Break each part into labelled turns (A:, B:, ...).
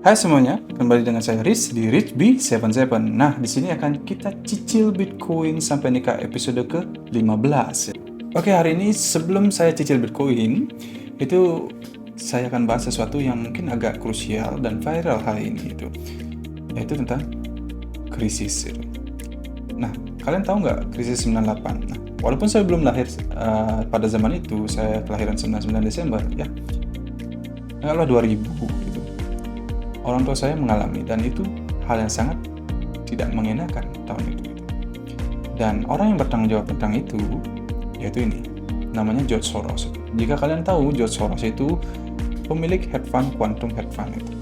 A: Hai semuanya, kembali dengan saya Riz di RichB77. Nah, di sini akan kita cicil Bitcoin sampai nikah episode ke-15. Oke, hari ini sebelum saya cicil Bitcoin, itu saya akan bahas sesuatu yang mungkin agak krusial dan viral hari ini yaitu tentang krisis. Nah, kalian tahu nggak krisis 98? Nah, walaupun saya belum lahir pada zaman itu, saya kelahiran 99 Desember ya. Anggaplah 2000 gitu. Orang tua saya mengalami, dan itu hal yang sangat tidak mengenakan tahun itu. Dan orang yang bertanggung jawab tentang itu yaitu ini, namanya George Soros. Jika kalian tahu, George Soros itu pemilik hedge fund Quantum Hedge Fund itu.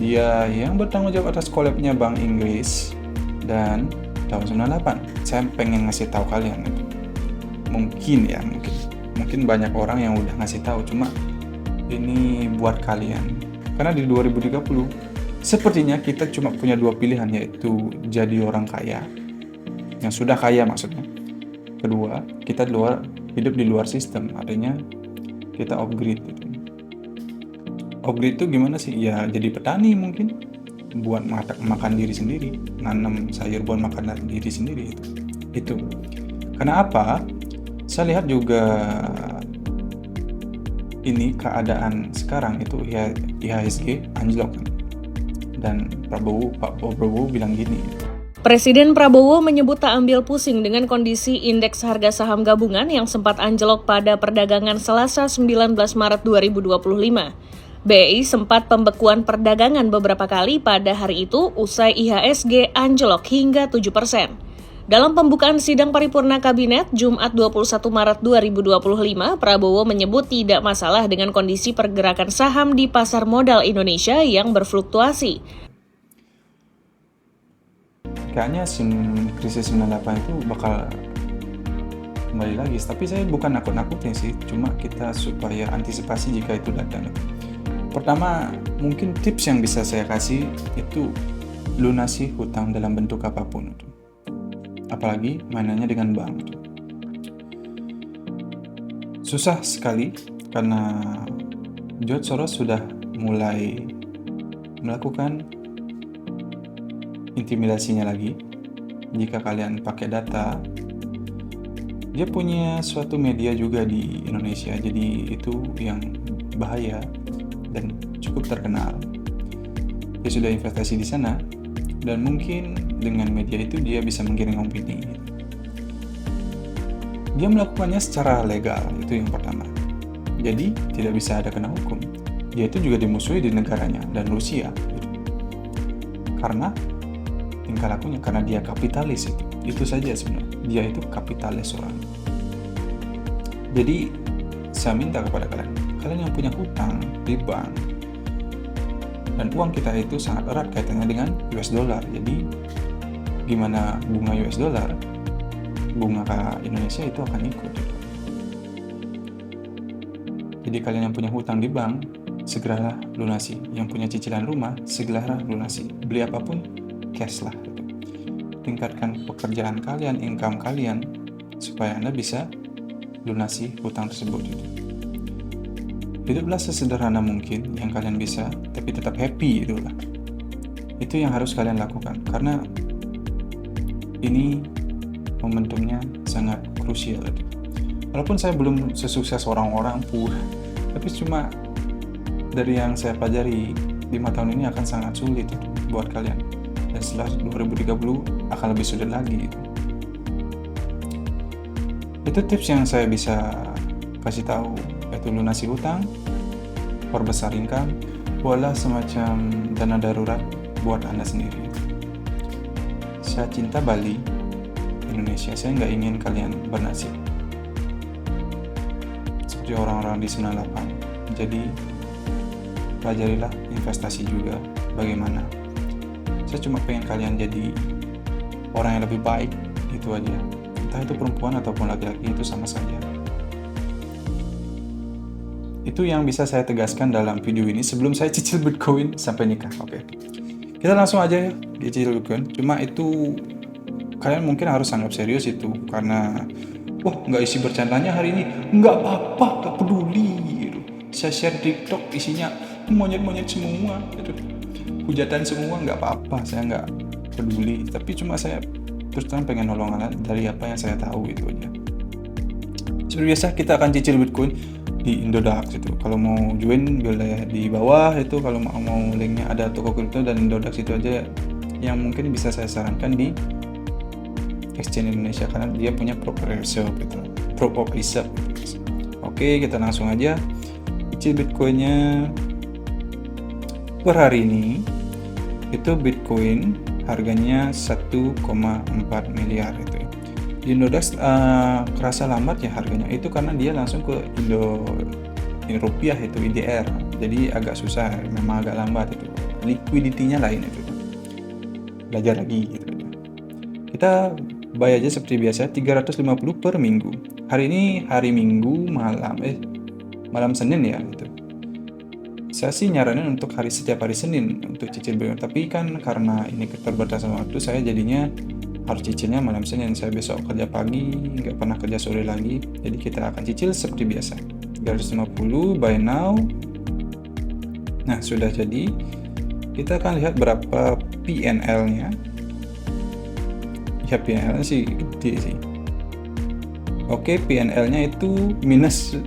A: Dia yang bertanggung jawab atas collapse-nya Bank Inggris dan tahun 98. Saya pengen ngasih tahu kalian itu. Mungkin banyak orang yang udah ngasih tahu, cuma ini buat kalian. Karena di 2030 sepertinya kita cuma punya dua pilihan, yaitu jadi orang kaya, yang sudah kaya maksudnya. Kedua, kita hidup di luar sistem, artinya kita upgrade. Upgrade itu gimana sih? Ya jadi petani mungkin, buat makan diri sendiri, nanam sayur buat makan diri sendiri. Itu. Karena apa? Saya lihat juga ini keadaan sekarang itu IHSG anjlok, dan Pak Prabowo bilang gini.
B: Presiden Prabowo menyebut tak ambil pusing dengan kondisi indeks harga saham gabungan yang sempat anjlok pada perdagangan Selasa 19 Maret 2025. BI sempat pembekuan perdagangan beberapa kali pada hari itu usai IHSG anjlok hingga 7%. Dalam pembukaan sidang paripurna Kabinet Jumat 21 Maret 2025, Prabowo menyebut tidak masalah dengan kondisi pergerakan saham di pasar modal Indonesia yang berfluktuasi.
A: Kayaknya krisis 98 itu bakal kembali lagi, tapi saya bukan nakut-nakutin sih, cuma kita supaya antisipasi jika itu datang. Pertama, mungkin tips yang bisa saya kasih itu lunasi hutang dalam bentuk apapun itu. Apalagi mainannya dengan bank. Susah sekali karena George Soros sudah mulai melakukan intimidasinya lagi. Jika kalian pakai data, dia punya suatu media juga di Indonesia, jadi itu yang bahaya dan cukup terkenal. Dia sudah investasi di sana, dan mungkin dengan media itu dia bisa menggiring opini. Dia melakukannya secara legal, itu yang pertama. Jadi tidak bisa ada kena hukum. Dia itu juga dimusuhi di negaranya dan Rusia. Karena tingkah lakunya, karena dia kapitalis itu. Itu saja sebenarnya. Dia itu kapitalis orang. Jadi saya minta kepada kalian yang punya hutang di bank, dan uang kita itu sangat erat kaitannya dengan US dollar. Jadi gimana bunga US dollar, bunga Indonesia itu akan ikut. Jadi kalian yang punya hutang di bank, segeralah lunasi. Yang punya cicilan rumah, segeralah lunasi. Beli apapun, cash lah. Tingkatkan pekerjaan kalian, income kalian, supaya Anda bisa lunasi hutang tersebut. Hiduplah sesederhana mungkin yang kalian bisa, tapi tetap happy itulah. Itu yang harus kalian lakukan, karena ini momentumnya sangat krusial. Walaupun saya belum sesukses orang-orang pun, tapi cuma dari yang saya pelajari 5 tahun ini akan sangat sulit buat kalian. Dan setelah 2030 akan lebih sulit lagi. Itu tips yang saya bisa kasih tahu, yaitu lunasi hutang, perbesar income, buatlah semacam dana darurat buat Anda sendiri. Saya cinta Bali, Indonesia. Saya nggak ingin kalian bernasib seperti orang-orang di 98. Jadi pelajarilah investasi juga bagaimana. Saya cuma pengen kalian jadi orang yang lebih baik, itu aja. Entah itu perempuan ataupun laki-laki, itu sama saja. Itu yang bisa saya tegaskan dalam video ini sebelum saya cicil Bitcoin sampai nikah. Oke. Kita langsung aja ya cicil Bitcoin. Cuma itu kalian mungkin harus anggap serius itu, karena wah, nggak isi bercandanya hari ini. Nggak apa-apa, nggak peduli. Saya share TikTok isinya monyet-monyet semua. hujatan semua nggak apa-apa, saya nggak peduli, tapi cuma saya terus terang pengen nolong dari apa yang saya tahu itu aja. Seperti biasa kita akan cicil Bitcoin di Indodax itu. Kalau mau join boleh di bawah itu, kalau mau linknya ada toko kripto dan Indodax itu aja yang mungkin bisa saya sarankan di Exchange Indonesia karena dia punya proof of reserve gitu. Proof of reserve. Oke, kita langsung aja cicil Bitcoinnya. Per hari ini itu Bitcoin harganya 1,4 miliar itu. Di Indodax kerasa lambat ya harganya, itu karena dia langsung ke rupiah itu IDR, jadi agak susah, memang agak lambat itu, liquidity-nya lain itu, belajar lagi gitu. Kita buy aja seperti biasa 350 per minggu. Hari ini hari Minggu malam Senin ya itu. Saya sih nyaranin untuk setiap hari Senin untuk cicil Bitcoin, tapi kan karena ini keterbatasan waktu, saya jadinya harus cicilnya malam Senin. Saya besok kerja pagi, nggak pernah kerja sore lagi, jadi kita akan cicil seperti biasa 350 buy now. Nah, sudah jadi. Kita akan lihat berapa PNL-nya. Ya, PNL-nya sih gede sih. Oke, PNL-nya itu minus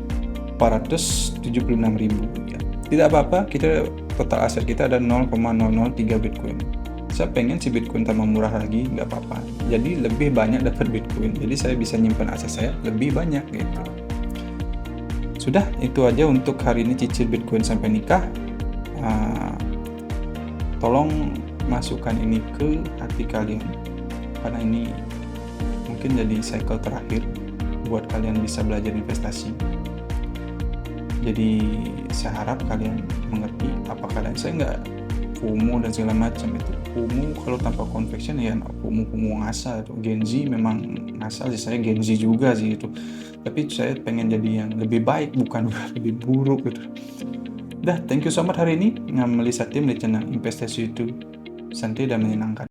A: 476.000 ya. Tidak apa-apa, kita total aset kita ada 0,003 Bitcoin. Saya pengen si Bitcoin tambah murah lagi, nggak apa-apa. Jadi lebih banyak dapat Bitcoin, jadi saya bisa nyimpan aset saya lebih banyak gitu. Sudah, itu aja untuk hari ini cicil Bitcoin sampai nikah. Tolong masukkan ini ke hati kalian, karena ini mungkin jadi cycle terakhir buat kalian bisa belajar investasi. Jadi saya harap kalian mengerti apa kalian. Saya nggak FOMO dan segala macam itu. FOMO kalau tanpa conviction ya FOMO ngasal itu. Gen Z memang ngasal sih, saya Gen Z juga sih itu. Tapi saya pengen jadi yang lebih baik, bukan lebih buruk gitu. Dah, thank you so much hari ini. Melisa Tim di channel investasi itu santai dan menyenangkan.